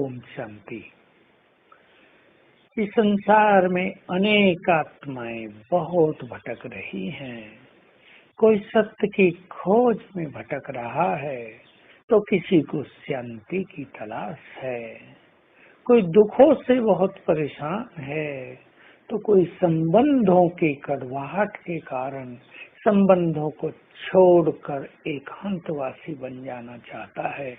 ओम शांति। इस संसार में अनेक आत्माएं बहुत भटक रही हैं। कोई सत्य की खोज में भटक रहा है तो किसी को शांति की तलाश है। कोई दुखों से बहुत परेशान है तो कोई संबंधों की कड़वाहट के कारण संबंधों को छोड़कर एकांतवासी बन जाना चाहता है।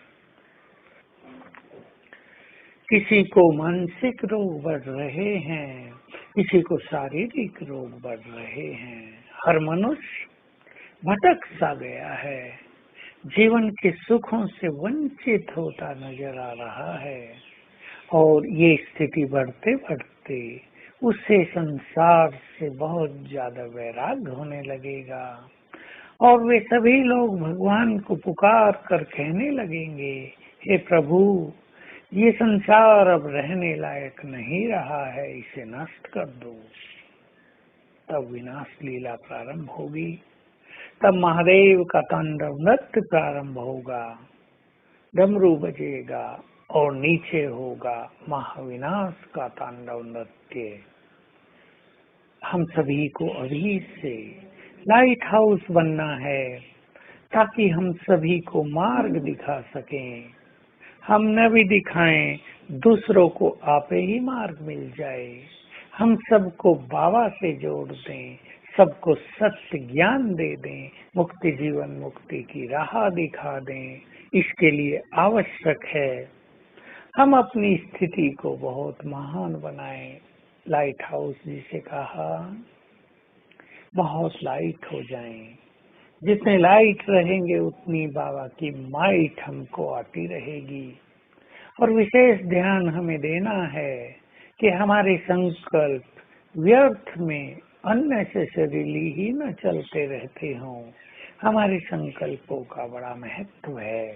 किसी को मानसिक रोग बढ़ रहे हैं, किसी को शारीरिक रोग बढ़ रहे हैं। हर मनुष्य भटक सा गया है, जीवन के सुखों से वंचित होता नजर आ रहा है और ये स्थिति बढ़ते बढ़ते उसे संसार से बहुत ज्यादा वैराग्य होने लगेगा और वे सभी लोग भगवान को पुकार कर कहने लगेंगे, हे प्रभु, ये संसार अब रहने लायक नहीं रहा है, इसे नष्ट कर दो। तब विनाश लीला प्रारंभ होगी, तब महादेव का तांडव नृत्य प्रारंभ होगा, डमरू बजेगा और नीचे होगा महाविनाश का तांडव नृत्य। हम सभी को अभी से लाइट हाउस बनना है ताकि हम सभी को मार्ग दिखा सकें। हम न भी दिखाएं, दूसरों को आपे ही मार्ग मिल जाए। हम सबको बाबा से जोड़ दें, सबको सत्य ज्ञान दे दें, मुक्ति जीवन मुक्ति की राह दिखा दें। इसके लिए आवश्यक है हम अपनी स्थिति को बहुत महान बनाएं। लाइट हाउस जिसे कहा, बहुत लाइट हो जाएं। जितने लाइट रहेंगे उतनी बाबा की माइट हमको आती रहेगी। और विशेष ध्यान हमें देना है कि हमारे संकल्प व्यर्थ में अननेसेसरीली ही न चलते रहते हों। हमारे संकल्पों का बड़ा महत्व है।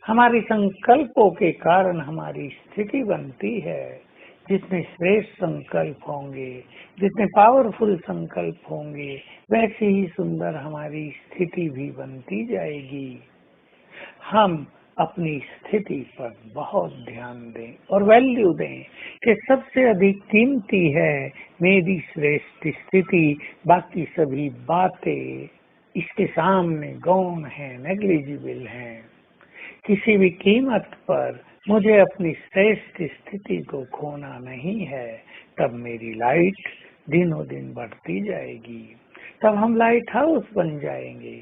हमारे संकल्पों के कारण हमारी स्थिति बनती है। जितने श्रेष्ठ संकल्प होंगे, जितने पावरफुल संकल्प होंगे, वैसे ही सुंदर हमारी स्थिति भी बनती जाएगी। हम अपनी स्थिति पर बहुत ध्यान दें और वैल्यू दें कि सबसे अधिक कीमती है मेरी श्रेष्ठ स्थिति। बाकी सभी बातें इसके सामने गौण है, नेग्लिजिबल हैं। किसी भी कीमत पर मुझे अपनी श्रेष्ठ स्थिति को खोना नहीं है। तब मेरी लाइट दिनों दिन बढ़ती जाएगी, तब हम लाइट हाउस बन जाएंगे।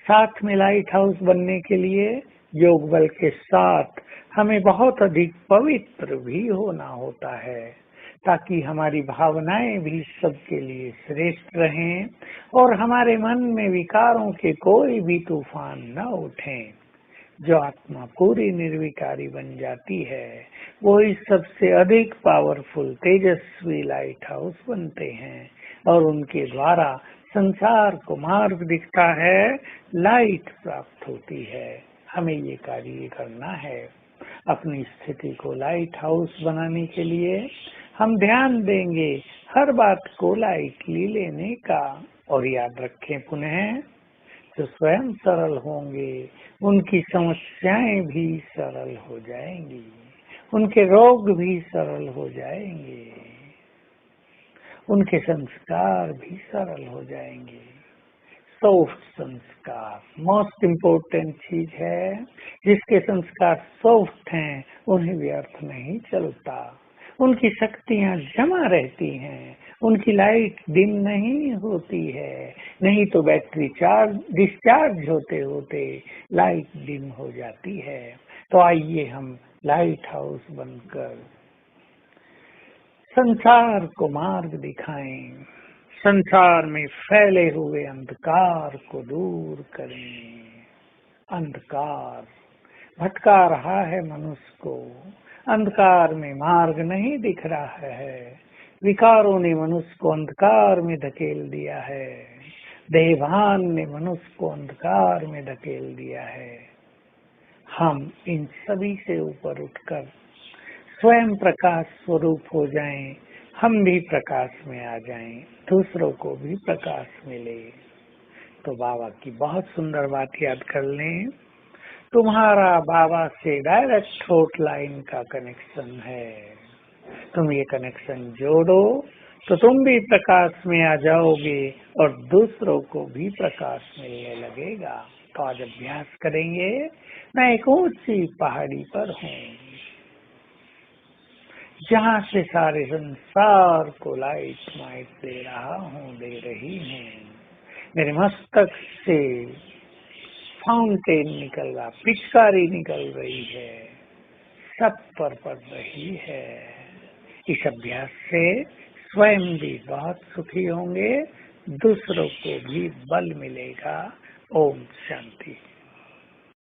साथ में लाइट हाउस बनने के लिए योग बल के साथ हमें बहुत अधिक पवित्र भी होना होता है ताकि हमारी भावनाएं भी सबके लिए श्रेष्ठ रहें और हमारे मन में विकारों के कोई भी तूफान न उठें। जो आत्मा पूरी निर्विकारी बन जाती है वो इस सबसे अधिक पावरफुल तेजस्वी लाइट हाउस बनते हैं और उनके द्वारा संसार को मार्ग दिखता है, लाइट प्राप्त होती है। हमें ये कार्य करना है। अपनी स्थिति को लाइट हाउस बनाने के लिए हम ध्यान देंगे हर बात को लाइटली लेने का। और याद रखें पुनः, जो स्वयं सरल होंगे उनकी समस्याएं भी सरल हो जाएंगी, उनके रोग भी सरल हो जाएंगे, उनके संस्कार भी सरल हो जाएंगे। सॉफ्ट संस्कार मोस्ट इम्पोर्टेंट चीज है। जिसके संस्कार सॉफ्ट हैं उन्हें व्यर्थ नहीं चलता, उनकी शक्तियां जमा रहती हैं, उनकी लाइट डिम नहीं होती है। नहीं तो बैटरी डिस्चार्ज होते होते लाइट डिम हो जाती है। तो आइए हम लाइट हाउस बनकर संसार को मार्ग दिखाएं, संसार में फैले हुए अंधकार को दूर करें। अंधकार भटका रहा है मनुष्य को, अंधकार में मार्ग नहीं दिख रहा है। विकारों ने मनुष्य को अंधकार में धकेल दिया है, देहभान ने मनुष्य को अंधकार में धकेल दिया है। हम इन सभी से ऊपर उठकर स्वयं प्रकाश स्वरूप हो जाएं, हम भी प्रकाश में आ जाएं, दूसरों को भी प्रकाश मिले। तो बाबा की बहुत सुंदर बात याद कर लें, तुम्हारा बाबा से डायरेक्ट थ्रोट लाइन का कनेक्शन है। तुम ये कनेक्शन जोड़ो तो तुम भी प्रकाश में आ जाओगे और दूसरों को भी प्रकाश मिलने लगेगा। तो आज अभ्यास करेंगे। मैं एक ऊंची पहाड़ी पर हूँ, जहाँ से सारे संसार को लाइट माइट दे रहा हूँ, दे रही हूँ। मेरे मस्तक से फाउंटेन निकल रहा, पिचकारी निकल रही है, सब पर पड़ रही है। इस अभ्यास से स्वयं भी बहुत सुखी होंगे, दूसरों को भी बल मिलेगा। ओम शांति।